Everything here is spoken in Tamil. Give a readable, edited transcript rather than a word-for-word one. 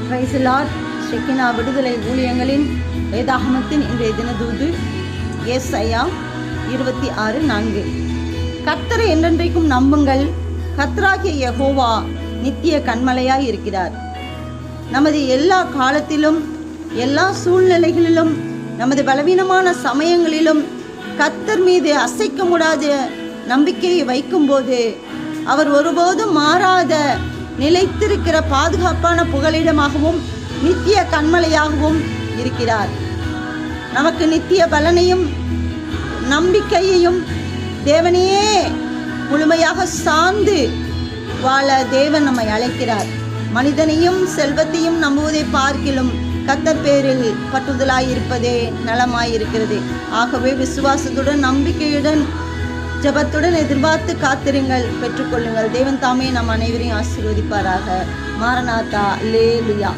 Praise the Lord. ஷெக்கினா விடுதலை ஊழியங்களின் வேதாகமத்தின் இன்றைய தினதூது ஏசாயா 26:4. கர்த்தரை என்றென்றைக்கும் நம்புங்கள், கர்த்தராகிய யெகோவா நித்திய கன்மலையாய் இருக்கிறார். நமது எல்லா காலத்திலும் எல்லா சூழ்நிலைகளிலும் நமது பலவீனமான சமயங்களிலும் கர்த்தர் மீது அசைக்க முடியாத நம்பிக்கையை வைக்கும்போது அவர் ஒருபோதும் மாறாத நிலைத்திருக்கிற பாதுகாப்பான புகலிடமாகவும் நித்திய கன்மலையாகவும் இருக்கிறார். நமக்கு நித்திய பலனையும் நம்பிக்கையையும் தேவனையே முழுமையாக சார்ந்து வாழ தேவன் நம்மை அழைக்கிறார். மனிதனையும் செல்வத்தையும் நம்புவதை பார்க்கிலும் கர்த்தர் பேரில் பற்றுதலாயிருப்பதே நலமாயிருக்கிறது. ஆகவே விசுவாசத்துடன் நம்பிக்கையுடன் ஜெபத்துடன் எதிர்பார்த்து காத்திருங்கள், பெற்றுக்கொள்ளுங்கள். தேவன் தாமே நம் அனைவரையும் ஆசீர்வதிப்பாராக. மாரநாதா, அல்லேலூயா.